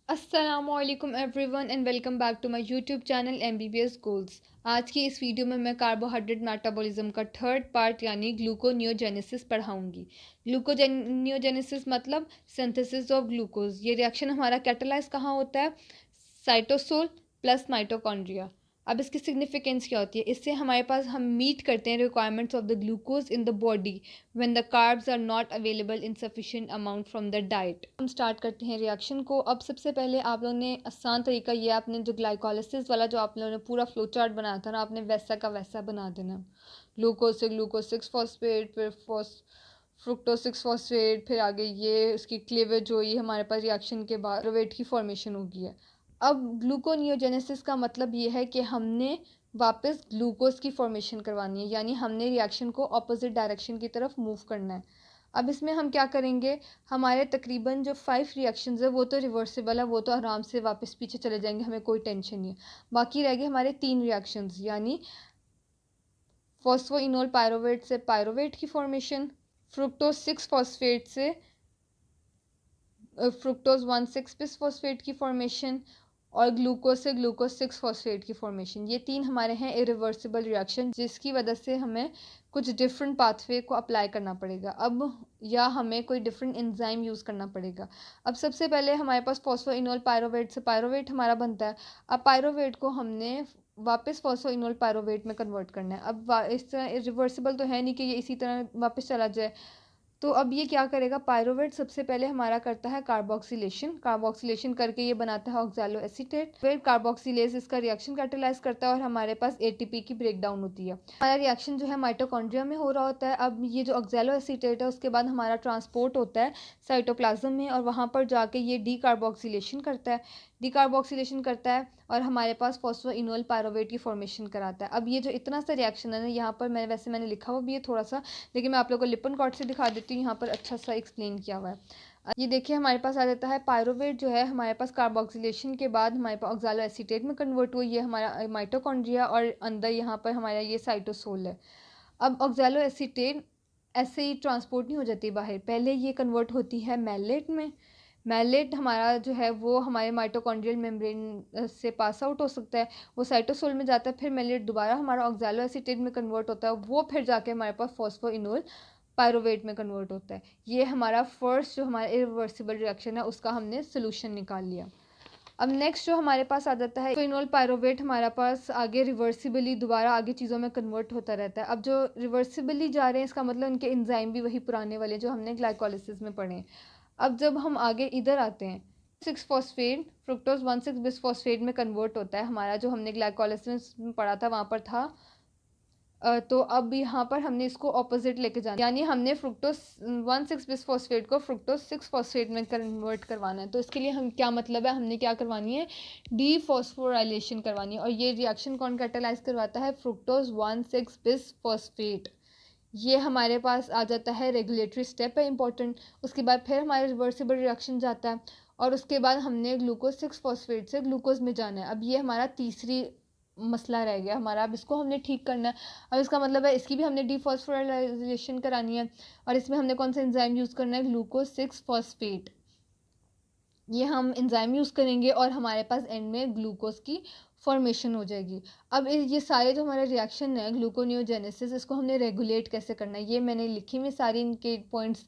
अस्सलामुअलैकुम everyone and welcome back to my YouTube channel MBBS goals. आज की इस वीडियो में मैं कार्बोहाइड्रेट मेटाबॉलिज्म का थर्ड पार्ट यानी ग्लूकोनियोजेनेसिस पढ़ाऊंगी। ग्लूकोनियोजेनेसिस मतलब सिंथेसिस ऑफ ग्लूकोज। ये रिएक्शन हमारा कैटालाइज कहाँ होता है? Cytosol plus mitochondria. अब इसकी सिग्निफिकेंस क्या होती है? इससे हमारे पास हम मीट करते हैं requirements of the glucose in the body when the carbs are not available in sufficient amount from the diet. हम स्टार्ट करते हैं रिएक्शन को। अब सबसे पहले आप लोगों ने आसान तरीका ये, आपने जो ग्लाइकोलाइसिस वाला जो आप लोगों ने पूरा फ्लो चार्ट बनाया था ना, आपने वैसा का वैसा बना देना। ग्लूकोज से ग्लूकोज सिक्स फॉस्फेट, फिर फ्रुक्टोज सिक्स फॉस्फेट, फिर आगे ये इसकी क्लीवेज जो ये हमारे पास रिएक्शन के बाद वेट की फॉर्मेशन होगी है। अब ग्लूकोनियोजेनेसिस का मतलब ये है कि हमने वापस ग्लूकोज की फॉर्मेशन करवानी है, यानी हमने रिएक्शन को ऑपोजिट डायरेक्शन की तरफ मूव करना है। अब इसमें हम क्या करेंगे, हमारे तकरीबन जो 5 रिएक्शंस है वो तो रिवर्सिबल है, वो तो आराम से वापस पीछे चले जाएंगे, हमें कोई टेंशन नहीं है। बाकी रह गए हमारे 3 रिएक्शंस, यानी फॉस्फोइनोल पायरोवेट से पायरोवेट की फॉर्मेशन, फ्रुक्टोज 6 फॉस्फेट से फ्रुक्टोज 1,6 बिस फॉस्फेट की फॉर्मेशन, और ग्लूकोज से ग्लूकोज 6 फॉस्फेट की फॉर्मेशन। ये 3 हमारे हैं इरिवर्सिबल रिएक्शन, जिसकी वजह से हमें कुछ डिफरेंट पाथवे को अप्लाई करना पड़ेगा अब, या हमें कोई डिफरेंट एंजाइम यूज़ करना पड़ेगा। अब सबसे पहले हमारे पास फॉस्फोइनोल पायरोवेट से पायरोवेट हमारा बनता है। अब पायरोवेट को हमने वापस फॉस्फोइनोल पायरोवेट में कन्वर्ट करना है। अब इस तरह रिवर्सिबल तो है नहीं कि ये इसी तरह वापस चला जाए, तो अब ये क्या करेगा, पायरोवेट सबसे पहले हमारा करता है कार्बोक्सिलेशन करके ये बनाता है ऑक्सैलो एसीटेट। फिर कार्बोक्सिलेज इसका रिएक्शन कैटेलाइज करता है और हमारे पास एटीपी की ब्रेकडाउन होती है। हमारा रिएक्शन जो है माइटोकॉन्ड्रिया में हो रहा होता है। अब ये जो ऑक्सैलो एसीटेट है उसके बाद हमारा ट्रांसपोर्ट होता है साइटोप्लाज्म में, और वहाँ पर जाके ये डीकार्बोक्सिलेशन करता है और हमारे पास फॉस्फोइनोल पायरोवेट की फॉर्मेशन कराता है। अब ये जो इतना सा रिएक्शन है ना, यहाँ पर मैंने लिखा हुआ भी है थोड़ा सा, लेकिन मैं आप लोगों को लिपन कॉर्ड से दिखा देती हूँ, यहाँ पर अच्छा सा एक्सप्लेन किया हुआ है। ये देखिए हमारे पास आ जाता है पायरोवेट जो है हमारे पास कार्बोक्सिलेशन के बाद हमारे पास ऑक्सैलो एसीटेट में कन्वर्ट हुई, ये हमारा माइटोकॉन्ड्रिया, और अंदर यहाँ पर हमारा ये साइटोसोल है। अब ऑक्सैलो एसीटेट ऐसे ही ट्रांसपोर्ट नहीं हो जाती बाहर, पहले ये कन्वर्ट होती है मैलेट में। मैलेट हमारा जो है वो हमारे माइटोकॉन्ड्रियल मेम्ब्रेन से पास आउट हो सकता है, वो साइटोसोल में जाता है, फिर मैलेट दोबारा हमारा ऑक्सैलो एसीटेट में कन्वर्ट होता है, वो फिर जाके हमारे पास फॉस्फोइनोल पायरोवेट में कन्वर्ट होता है। ये हमारा फर्स्ट जो हमारा इरिवर्सिबल रिएक्शन है उसका हमने सोल्यूशन निकाल लिया। अब नेक्स्ट जो हमारे पास आ जाता है फिनोल पायरोवेट, हमारे पास आगे रिवर्सिबली दोबारा आगे चीज़ों में कन्वर्ट होता रहता है। अब जो रिवर्सिबली जा रहे हैं इसका मतलब उनके एंजाइम भी वही पुराने वाले जो हमने ग्लाइकोलाइसिस में पढ़े हैं। अब जब हम आगे इधर आते हैं, 6 फॉस्फेट फ्रुक्टोज 1,6 बिस फॉस्फेट में कन्वर्ट होता है हमारा, जो हमने ग्लाइकोलाइसिस में पढ़ा था वहाँ पर था। तो अब यहाँ पर हमने इसको ऑपोजिट लेके जाना, यानी हमने फ्रुक्टोज 1,6 बिस फॉस्फेट को फ्रुक्टोज 6 फॉस्फेट में कन्वर्ट करवाना है। तो इसके लिए हम क्या मतलब है, हमने क्या करवानी है, डीफॉस्फोराइलेशन करवानी है, और ये रिएक्शन कौन कैटालाइज करवाता है, फ्रुक्टोज 1,6 बिस फॉस्फेट। ये हमारे पास आ जाता है रेगुलेटरी स्टेप है इंपॉर्टेंट। उसके बाद फिर हमारा रिवर्सिबल रिएक्शन जाता है, और उसके बाद हमने ग्लूकोज 6 फॉस्फेट से ग्लूकोज में जाना है। अब ये हमारा तीसरी मसला रह गया हमारा, अब इसको हमने ठीक करना है। अब इसका मतलब है इसकी भी हमने डीफॉस्फोराइलेशन करानी है, और इसमें हमने कौन सा एंजाइम यूज़ करना है, ग्लूकोज 6 फॉस्फेट। ये हम एंजाइम यूज़ करेंगे और हमारे पास एंड में ग्लूकोज की फॉर्मेशन हो जाएगी। अब ये सारे जो हमारे रिएक्शन है ग्लूकोनियोजेनेसिस, इसको हमने रेगुलेट कैसे करना है, ये मैंने लिखी में सारी इनके पॉइंट्स।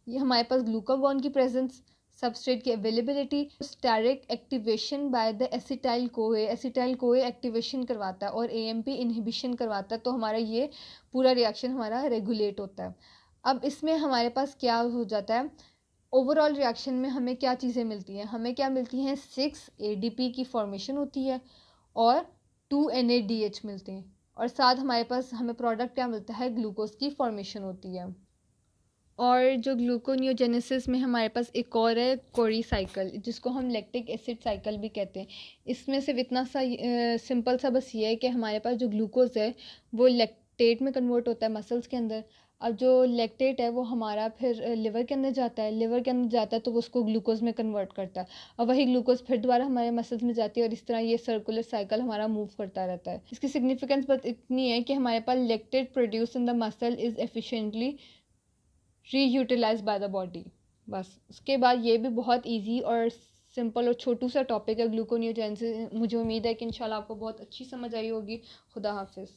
ये हमारे पास ग्लूकागॉन की प्रेजेंस, सबस्ट्रेट की availability, steric activation by the acetyl CoA activation करवाता है और एएमपी इनहिबिशन करवाता है, तो हमारा ये पूरा रिएक्शन हमारा रेगुलेट होता है। अब इसमें हमारे पास क्या हो जाता है, ओवरऑल रिएक्शन में हमें क्या चीज़ें मिलती हैं, हमें क्या मिलती हैं, 6 एडीपी की फॉर्मेशन होती है और 2 NADH मिलते हैं, और साथ हमारे पास हमें प्रोडक्ट क्या मिलता है, ग्लूकोज की फॉर्मेशन होती है। और जो ग्लूकोनियोजेनेसिस में हमारे पास एक और है कोरी साइकिल, जिसको हम लैक्टिक एसिड साइकिल भी कहते हैं। इसमें सिर्फ इतना सा सिंपल सा बस ये है कि हमारे पास जो ग्लूकोज है वो लैक्टेट में कन्वर्ट होता है मसल्स के अंदर। अब जो लैक्टेट है वो हमारा फिर लिवर के अंदर जाता है, तो वो उसको ग्लूकोज में कन्वर्ट करता है, और वही ग्लूकोज फिर दोबारा हमारे मसल्स में जाती है, और इस तरह ये सर्कुलर साइकिल हमारा मूव करता रहता है। इसकी सिग्निफिकेंस बस इतनी है कि हमारे पास lactate produce in the muscle is efficiently reutilize by the body. बस उसके बाद ये भी बहुत इजी और सिंपल और छोटू सा टॉपिक है ग्लूकोनियोजेनेसिस। मुझे उम्मीद है कि इंशाल्लाह आपको बहुत अच्छी समझ आई होगी। खुदा हाफिज़।